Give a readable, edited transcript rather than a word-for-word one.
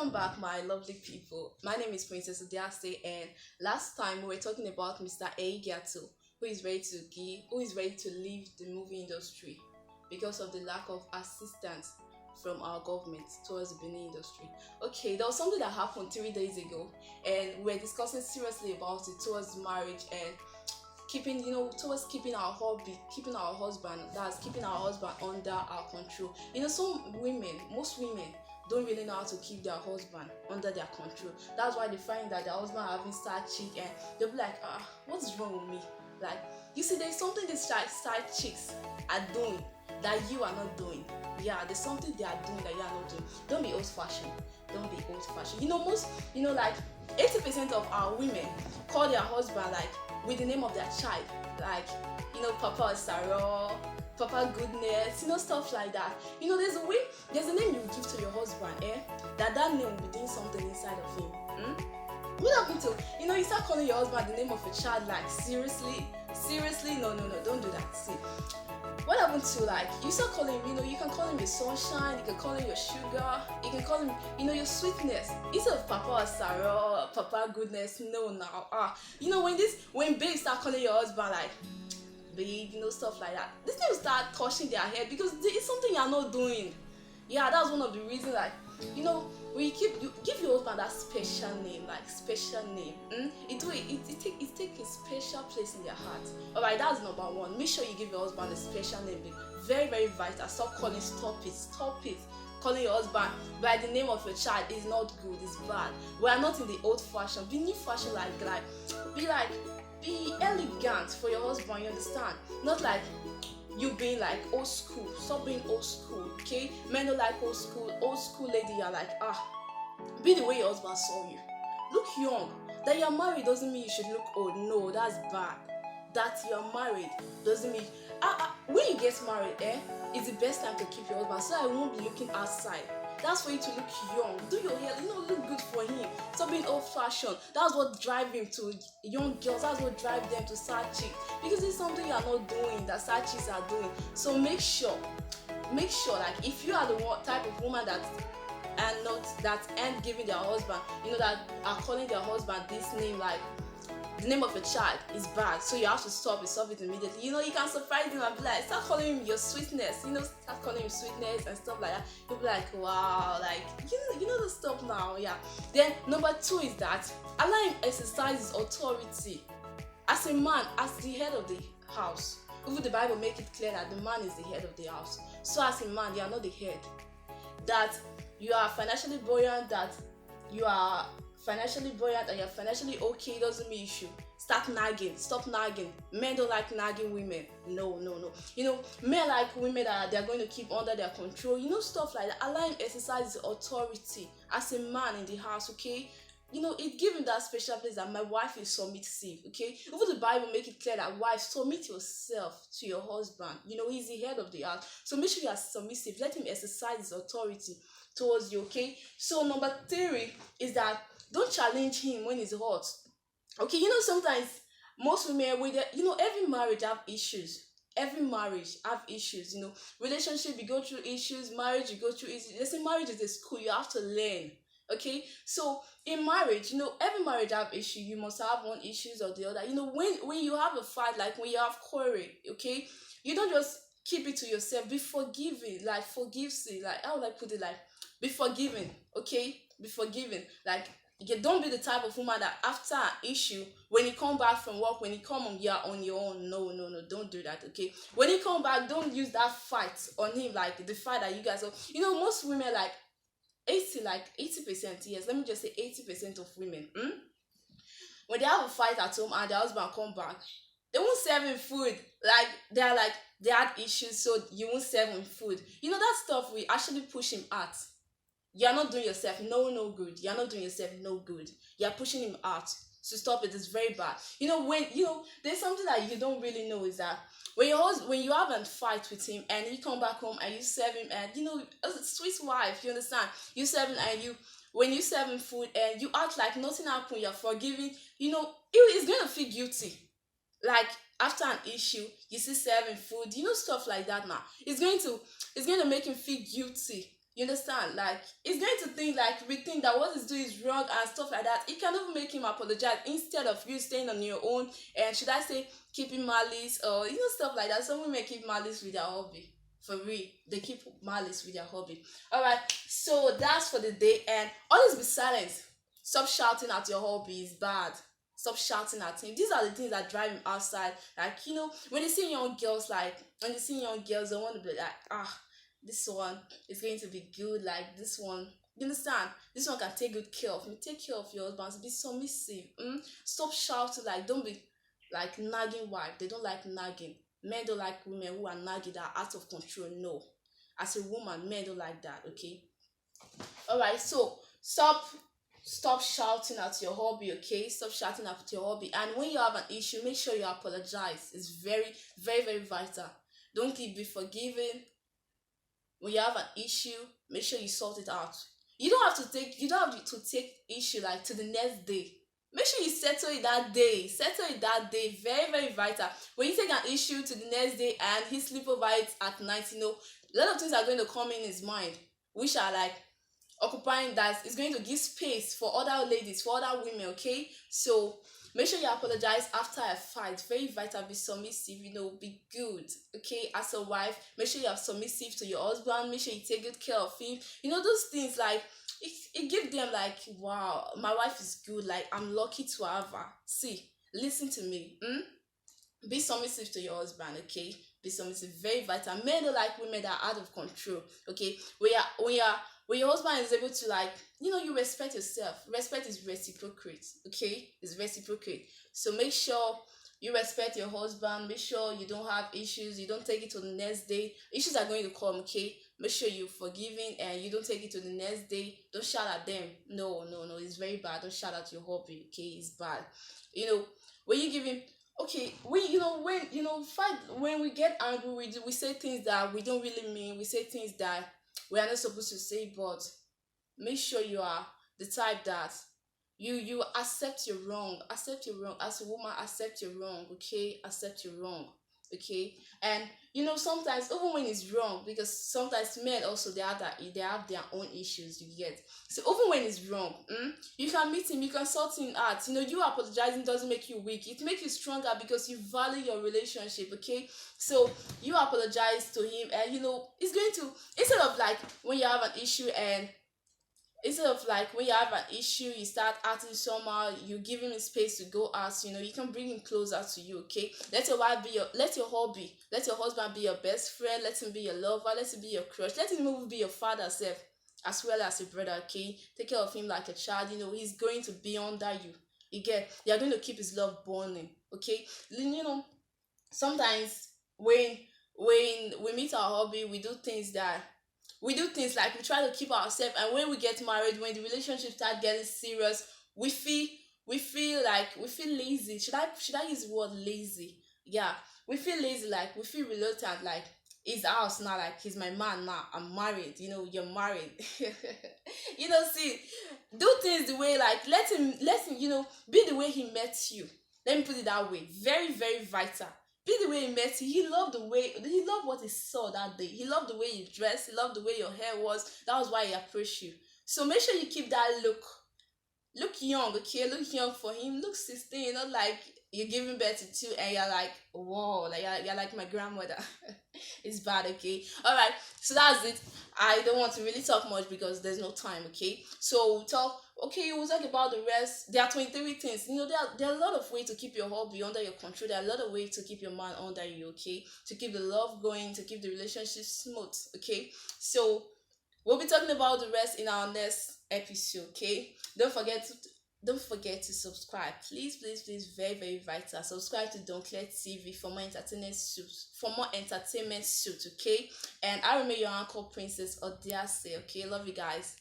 welcome back, my lovely people. My name is Princess Odiase, and last time we were talking about Mr. Eigiato, who is ready to leave the movie industry because of the lack of assistance from our government towards the Benin industry. Okay, there was something that happened 3 days ago, and we were discussing seriously about it towards marriage and keeping towards keeping our hobby, keeping our husband, that's keeping our husband under our control. Some women, most women don't really know how to keep their husband under their control. That's why they find that their husband having side chick and they'll be like, what is wrong with me? Like, you see, there's something these side chicks are doing that you are not doing. Yeah, there's something they are doing that you are not doing. Don't be old fashioned. Don't be old fashioned. Like 80% of our women call their husband like with the name of their child, like Papa Sarah, Papa Goodness, stuff like that. There's a name you give to your husband, that name will be doing something inside of him. What happened to you start calling your husband the name of a child? Like, seriously, no, don't do that. See, what happened to, like, you start calling him, you can call him your sunshine, you can call him your sugar, you can call him your sweetness, instead of Papa Sarah, Papa Goodness. No, now when babes start calling your husband like babe, stuff like that, this thing will start touching their head because it's something you're not doing. Yeah, that's one of the reasons, like, when you give your husband that special name, like special name, it take a special place in their heart. Alright, that's number one. Make sure you give your husband a special name. Very, very vital. Stop it. Calling your husband by the name of your child is not good, it's bad. We are not in the old fashion. Be new fashion, be elegant for your husband, you understand? Not like you being like old school. Stop being old school, okay? Men don't like old school. Old school lady, you're like, be the way your husband saw you. Look young. That you're married doesn't mean you should look old. No, that's bad. That you're married doesn't mean when you get married, it's the best time to keep your husband so I won't be looking outside. That's for you to look young. Do your hair, look good for him. Stop being old fashioned. That's what drives him to young girls. That's what drives them to side chicks. Because it's something you are not doing that side chicks are doing. So make sure, like, if you are the type of woman that giving their husband, that are calling their husband this name, like the name of a child is bad, so you have to stop it immediately. You can surprise him and be like, start calling him your sweetness, start calling him sweetness and stuff like that. You'll be like, wow, like, the stuff now, yeah. Then number two is that allow him exercise his authority as a man, as the head of the house. Even the Bible make it clear that the man is the head of the house. So as a man, you are not the head. That you are financially buoyant, and you're financially okay doesn't mean you should stop nagging. Men don't like nagging women. No. Men like women that they're going to keep under their control, stuff like that. Allow him exercise his authority as a man in the house, okay? It gives him that special place that my wife is submissive, okay? Even the Bible make it clear that wife, submit yourself to your husband. He's the head of the house. So make sure you are submissive. Let him exercise his authority towards you, okay? So number three is that don't challenge him when he's hot. Okay, sometimes most women every marriage have issues. Relationship, you go through issues. Marriage, you go through issues. They say marriage is a school. You have to learn. Okay, so in marriage, every marriage have issue. You must have one issues or the other. When you have a fight, like when you have quarrel, okay, you don't just keep it to yourself. Be forgiving, like forgive. Like, how would I put it? Like, be forgiving, okay? Be forgiving. Like, don't be the type of woman that after an issue, when you come back from work, when you come home, you're on your own. No, don't do that, okay? When you come back, don't use that fight on him, like the fight that you guys have. Most women, like 80%, yes, let me just say 80% of women, when they have a fight at home and their husband come back, they won't serve him food. Like, they had issues, so you won't serve him food. That stuff will actually push him out. You're not doing yourself no good. You're not doing yourself no good. You're pushing him out. So stop it. It's very bad. When there's something that you don't really know is that when you have a fight with him and he come back home and you serve him, and as a sweet wife, you understand, you serve him, and when you serve him food and you act like nothing happened, you're forgiving, he's gonna feel guilty. Like, after an issue, you see serving food, stuff like that. Now it's going to make him feel guilty. You understand? Like, he's going to think, like, rethink that what he's doing is wrong and stuff like that. It can even make him apologize instead of you staying on your own. And should I say, keeping malice, or stuff like that. Some women keep malice with their hobby. For real, they keep malice with their hobby. All right, so that's for the day. And always be silent. Stop shouting at your hobby. It's bad. Stop shouting at him. These are the things that drive him outside. Like, when they see young girls, they want to be like, this one is going to be good. Like, this one, you understand? This one can take good care of me. Take care of your husband. Be submissive. Stop shouting. Like, don't be like nagging wife. They don't like nagging. Men don't like women who are nagging, that are out of control. No. As a woman, men don't like that. Okay. All right. So stop shouting at your hobby. Okay. Stop shouting at your hobby. And when you have an issue, make sure you apologize. It's very, very, very vital. Don't be forgiving. When you have an issue, make sure you sort it out. You don't have to take issue like to the next day. Make sure you settle it that day. Settle it that day. Very, very vital. When you take an issue to the next day and he sleep over it at night, a lot of things are going to come in his mind, which are like occupying that. It's going to give space for other ladies, for other women. Okay, so make sure you apologize after a fight. Very vital. Be submissive. Be good. Okay, as a wife, make sure you are submissive to your husband. Make sure you take good care of him. Those things, like, it gives them like, wow, my wife is good. Like, I'm lucky to have her. See, listen to me. Be submissive to your husband. Okay, be submissive. Very vital. Men don't like women that are out of control. Okay, when your husband is able to, like, you respect yourself. Respect is reciprocate. Okay, it's reciprocate. So make sure you respect your husband. Make sure you don't have issues. You don't take it to the next day. Issues are going to come. Okay, make sure you're forgiving and you don't take it to the next day. Don't shout at them. No, no, no, it's very bad. Don't shout at your hobby. Okay, it's bad. When you give him, okay, when we get angry, we say things that we don't really mean. We say things that we are not supposed to say. But make sure you are the type that you accept your wrong. Accept your wrong. As a woman, accept your wrong. Okay, accept your wrong. Okay, and sometimes even when it's wrong, because sometimes men also, they have their own issues, you get. So even when it's wrong, you can meet him, you can sort him out. You apologizing doesn't make you weak. It makes you stronger because you value your relationship. Okay, so you apologize to him, and it's going to, instead of like when you have an issue, and instead of like when you have an issue, you start acting somehow, you give him a space to go out. You can bring him closer to you. Okay, let your wife be let your hobby, let your husband be your best friend, let him be your lover, let him be your crush, let him even be your father self, as well as your brother. Okay, take care of him like a child. He's going to be under you. You're going to keep his love burning. Okay, sometimes when we meet our hobby, we do things like we try to keep ourselves, and when we get married, when the relationship start getting serious, we feel lazy. Should I use the word lazy? Yeah, we feel lazy. Like, we feel reluctant. Like, it's ours now. Like, he's my man now. I'm married. You're married. See, do things the way, like, let him be the way he met you. Let me put it that way. Very, very vital. Be the way he met you. He loved what he saw that day. He loved the way you dressed. He loved the way your hair was. That was why he approached you. So make sure you keep that look young. Okay, look young for him. Look 16. Not like you're giving birth to two and you're like, whoa, like you're like my grandmother. It's bad. Okay, all right, so that's it. I don't want to really talk much because there's no time. Okay, so we'll talk about the rest. There are 23 things. There are a lot of ways to keep your hobby under your control. There are a lot of ways to keep your man under you. Okay, to keep the love going, to keep the relationship smooth. Okay, so we'll be talking about the rest in our next episode. Okay, don't forget to subscribe. Please, please, please, very, very vital. Subscribe to Donclair TV for more entertainment suits. Okay, and I remain your uncle Princess Odiase. Okay, love you guys.